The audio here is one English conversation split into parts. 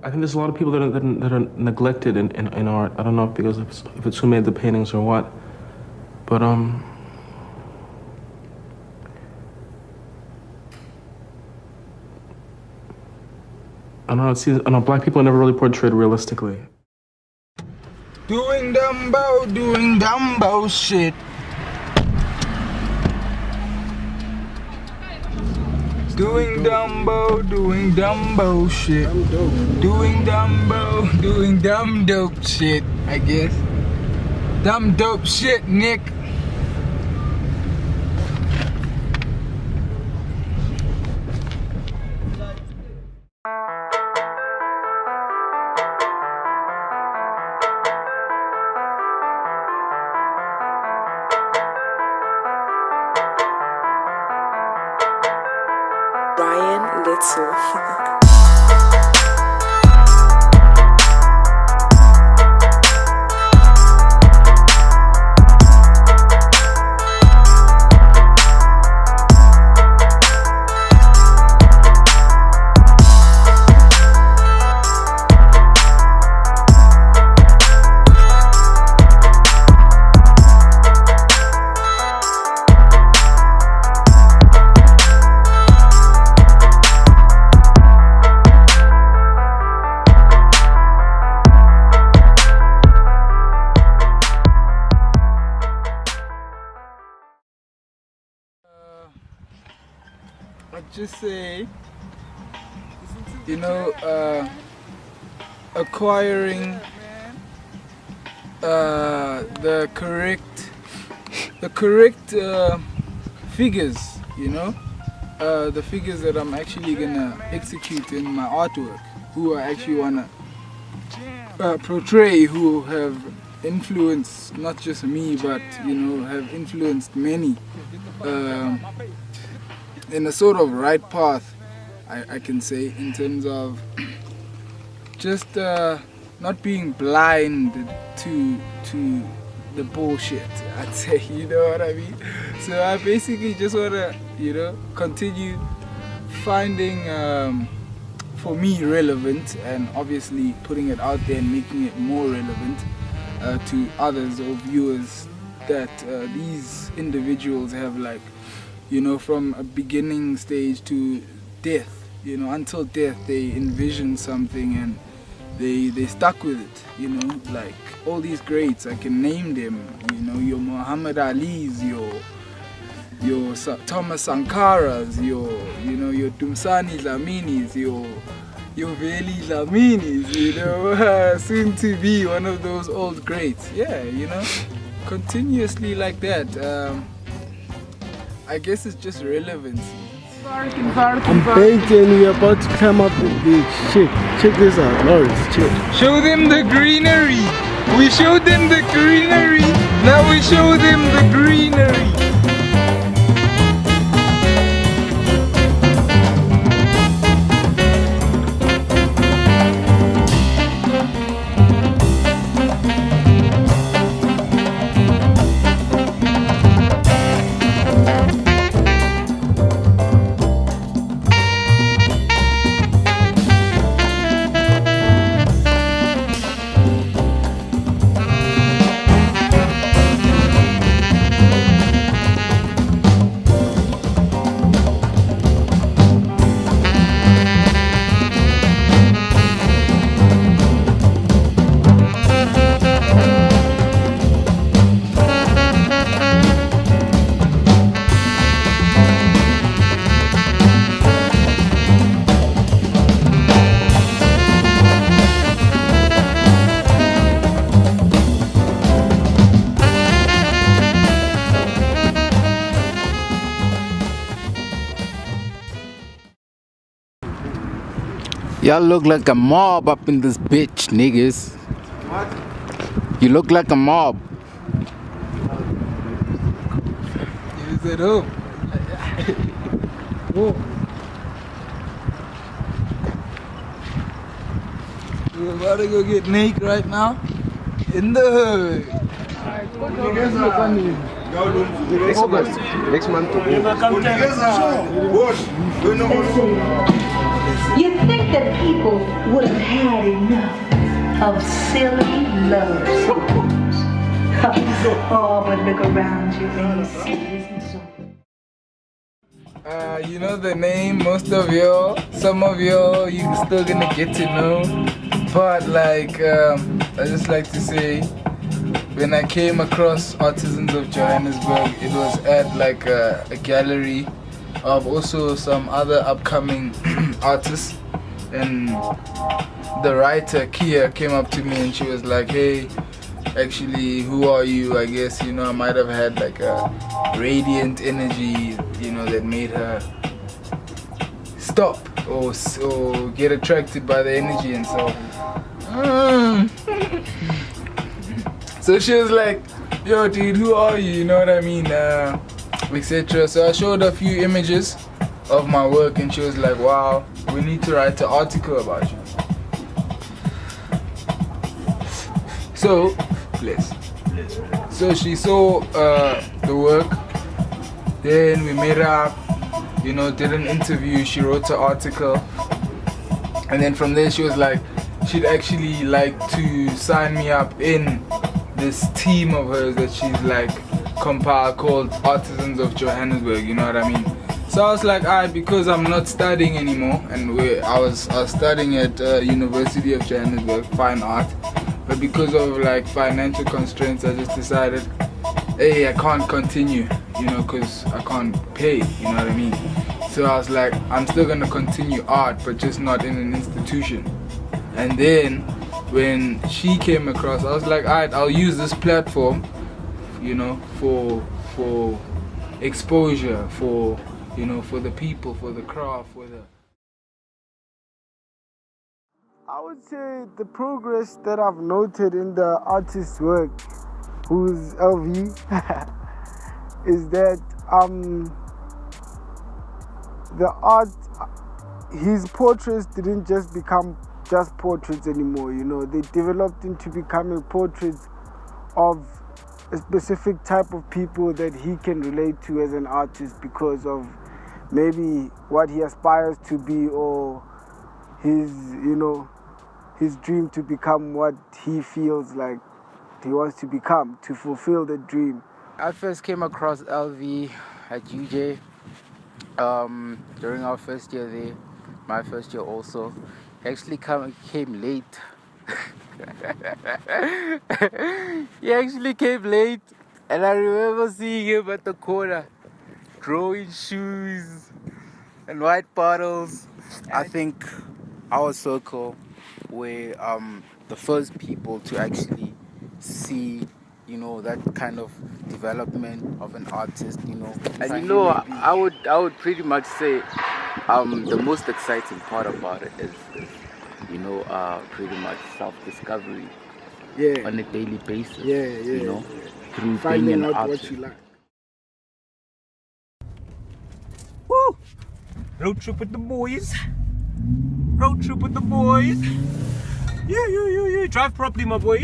I think there's a lot of people that are neglected in art. I don't know because if it's who made the paintings or what, but I don't know. I know black people are never really portrayed realistically. Doing Dumbo shit. Doing Dumbo shit. Doing dumb dope shit, I guess. Dumb dope shit, Nick. Just say, you know, acquiring the correct figures, you know, the figures that I'm actually gonna execute in my artwork, who I actually wanna portray, who have influenced not just me, but you know, have influenced many. In a sort of right path, I can say, in terms of just not being blind to the bullshit, I'd say, you know what I mean? So I basically just want to, you know, continue finding, for me, relevant, and obviously putting it out there and making it more relevant to others or viewers, that these individuals have, like, you know, from a beginning stage to death, you know, until death, they envision something and they stuck with it, you know, like all these greats, I can name them, you know, your Muhammad Ali's, your Thomas Sankaras, your Dumsani Dlaminis, your Veli Dlaminis, you know, soon to be one of those old greats, yeah, you know, continuously like that. I guess it's just relevancy. I'm painting, we're about to climb up the shit. Check this out, Lawrence, check. Show them the greenery. We showed them the greenery. Now we show them the greenery. Y'all look like a mob up in this bitch, niggas. What? You look like a mob. You said who? Who? We're about to go get Nick right now. In the hood. Next month. You think that people would have had enough of silly love songs. Oh, but look around you and you see it isn't so. You know the name, most of y'all, some of y'all, you still gonna get to know. But like, I just like to say, when I came across Artisans of Johannesburg, it was at like a gallery of also some other upcoming artists, and the writer Kia came up to me and she was like, hey, actually, who are you? I guess, you know, I might have had like a radiant energy, you know, that made her stop or get attracted by the energy, and so so she was like, yo dude, who are you? You know what I mean? Etc. So I showed her a few images of my work and she was like, wow, we need to write an article about you. So, so she saw the work, then we met up, you know, did an interview, she wrote an article, and then from there she was like, she'd actually like to sign me up in this team of hers that she's like compiled called Artisans of Johannesburg, you know what I mean? So I was like, alright, because I'm not studying anymore, and I was studying at University of Johannesburg, fine art, but because of like financial constraints, I just decided, hey, I can't continue, you know, because I can't pay, you know what I mean? So I was like, I'm still gonna continue art, but just not in an institution. And then when she came across, I was like, alright, I'll use this platform, you know, for exposure, for, you know, for the people, for the craft, for the... I would say the progress that I've noted in the artist's work, who's LV, is that the art, his portraits didn't just become just portraits anymore, you know, they developed into becoming portraits of a specific type of people that he can relate to as an artist because of maybe what he aspires to be, or his, you know, his dream to become what he feels like he wants to become, to fulfill the dream. I first came across LV at UJ during our first year there, my first year also. He actually came late. He actually came late, and I remember seeing him at the corner, drawing shoes and white bottles. I think our circle were the first people to actually see, you know, that kind of development of an artist, you know. And you know, I would pretty much say the most exciting part about it is you know, pretty much self-discovery on a daily basis, you know, through finding being an out artist. what you like. Woo! Road trip with the boys. Road trip with the boys. You drive properly, my boy.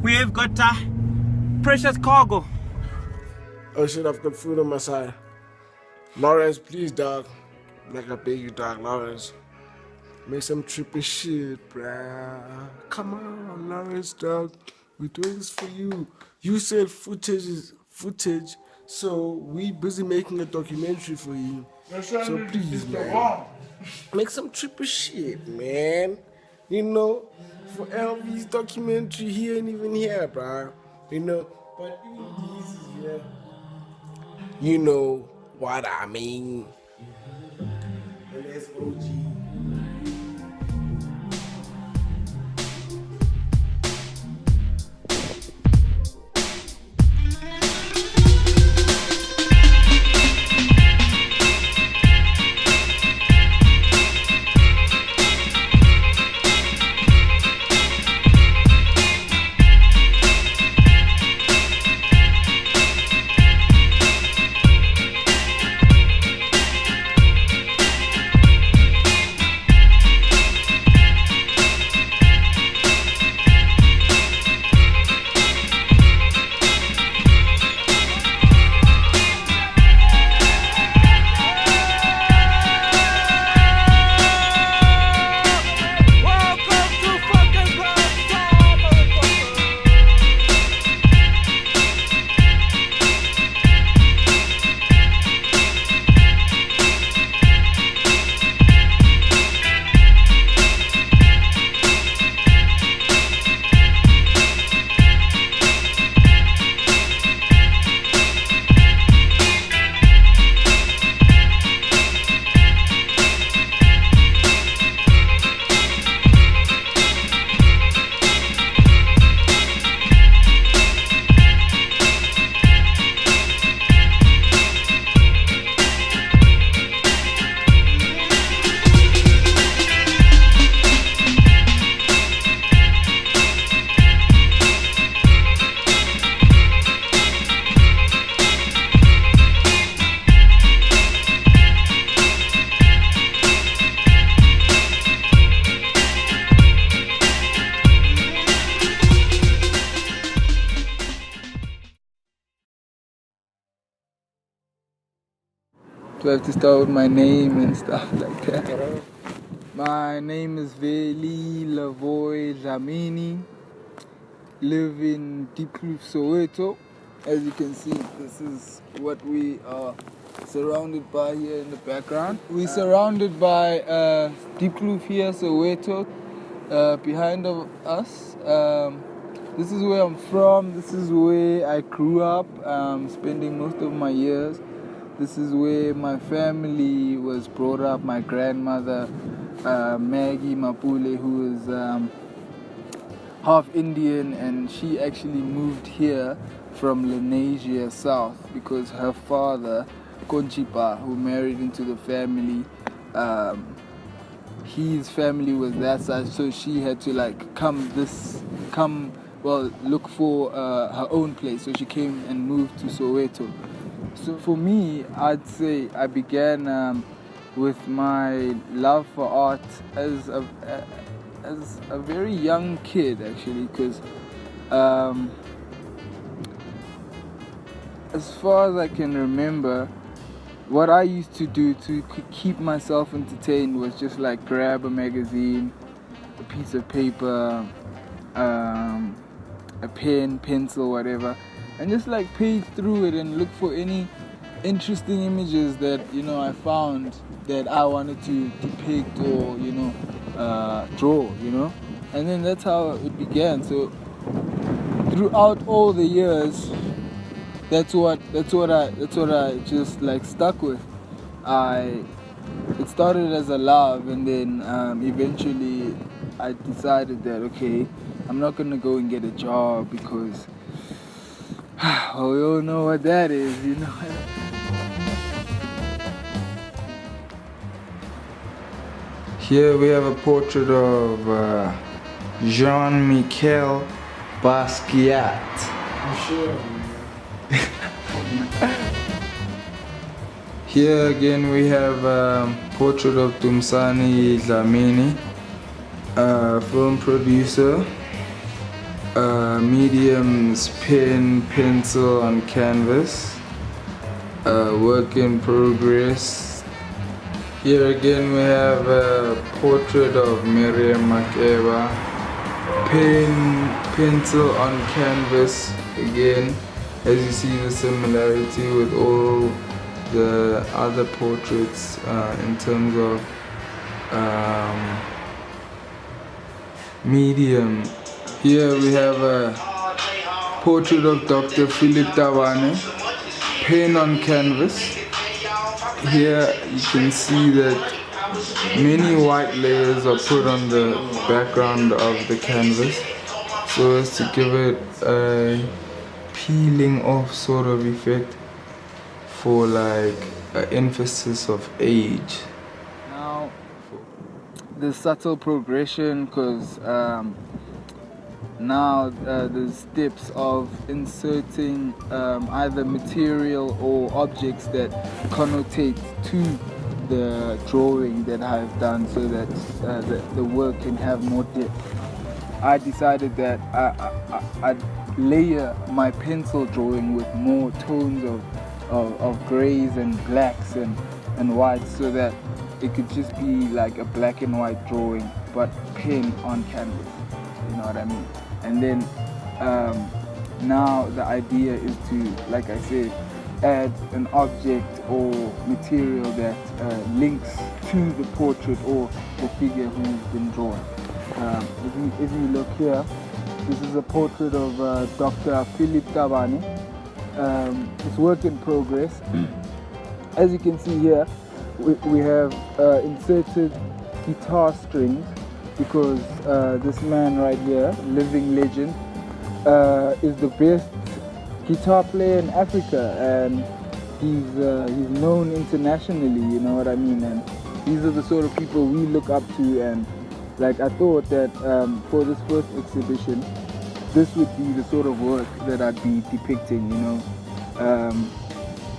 We have got precious cargo. Oh shit, I've got food on my side. Lawrence, please, dog. Like I beg you, dog, Lawrence. Make some trippy shit, bruh. Come on, Lawrence, dog. We're doing this for you. You said footage is footage, so we busy making a documentary for you. So please, man, make some trippy shit, man. You know, for LV's documentary, he ain't even here, bruh. You know, but even this is here. You know what I mean. And that's OG. Do I have to start with my name and stuff like that? My name is Veli Levoy Dlamini. Live in Deep Kloof, Soweto. As you can see, this is what we are surrounded by here in the background. We're surrounded by Deep Kloof here, Soweto. Behind of us. This is where I'm from. This is where I grew up, spending most of my years. This is where my family was brought up. My grandmother, Maggie Mapule, who is half Indian, and she actually moved here from Lenasia South because her father, Konchipa, who married into the family, his family was that side, so she had to like look for her own place. So she came and moved to Soweto. So for me, I'd say I began with my love for art as a very young kid, actually, because as far as I can remember, what I used to do to keep myself entertained was just like grab a magazine, a piece of paper, a pen, pencil, whatever, and just like page through it and look for any interesting images that, you know, I found that I wanted to depict or, you know, draw, you know. And then that's how it began. So throughout all the years, that's what I just like stuck with. It started as a love, and then eventually I decided that, okay, I'm not gonna go and get a job because oh, we all know what that is, you know. Here we have a portrait of Jean-Michel Basquiat. I'm sure. Here again we have a portrait of Tumsani Dlamini, film producer, mediums, pen, pencil on canvas, work in progress. Here again we have a portrait of Miriam Makeba, pen, pencil on canvas again, as you see the similarity with all the other portraits in terms of medium. Here we have a portrait of Dr. Philip Tawane, pen on canvas. Here you can see that many white layers are put on the background of the canvas so as to give it a peeling off sort of effect for like an emphasis of age. Now the subtle progression, because now the steps of inserting either material or objects that connotate to the drawing that I've done so that the work can have more depth. I decided that I'd layer my pencil drawing with more tones of grays and blacks and whites so that it could just be like a black and white drawing but pen on canvas, you know what I mean? And then now the idea is to, like I said, add an object or material that links to the portrait or the figure who's been drawn. If you look here, this is a portrait of Dr. Philip Tawane. It's work in progress. As you can see here, we have inserted guitar strings because this man right here, living legend, is the best guitar player in Africa, and he's known internationally, you know what I mean? And these are the sort of people we look up to, and like I thought that for this first exhibition, this would be the sort of work that I'd be depicting, you know.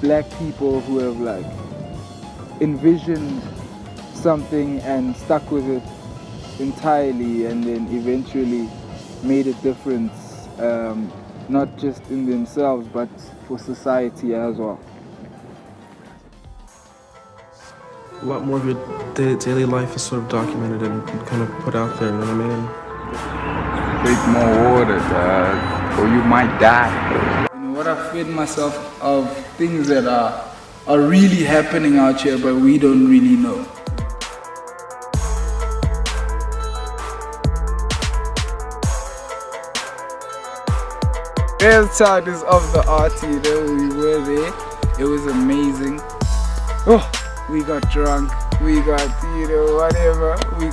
Black people who have like envisioned something and stuck with it entirely, and then eventually made a difference, not just in themselves but for society as well. a lot more of your daily life is sort of documented and kind of put out there, you know what I mean? Drink more water, dog, or you might die. You know what, I've fed myself of things that are really happening out here, but we don't really know. Real talk is of the art, you know, we were there, it was amazing. Oh, we got drunk, we got, you know, whatever, we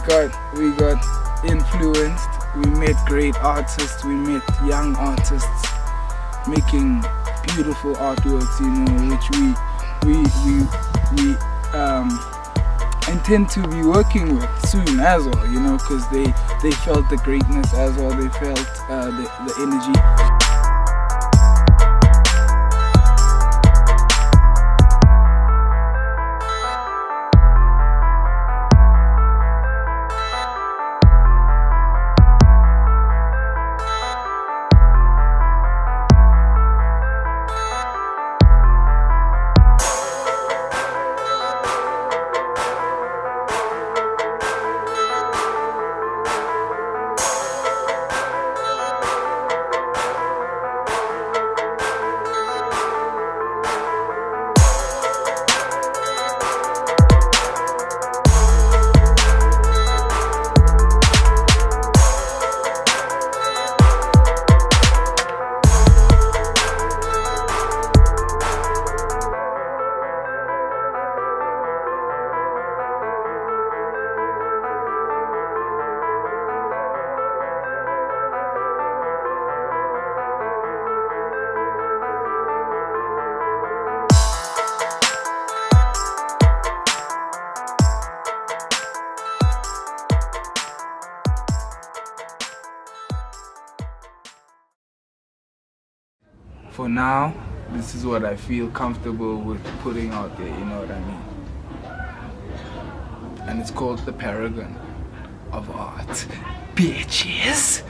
got influenced, we met great artists, we met young artists making beautiful artworks, you know, which we intend to be working with soon as well, you know, because they felt the greatness as well, they felt the energy. For now, this is what I feel comfortable with putting out there, you know what I mean? And it's called the Paragon of Art. Bitches!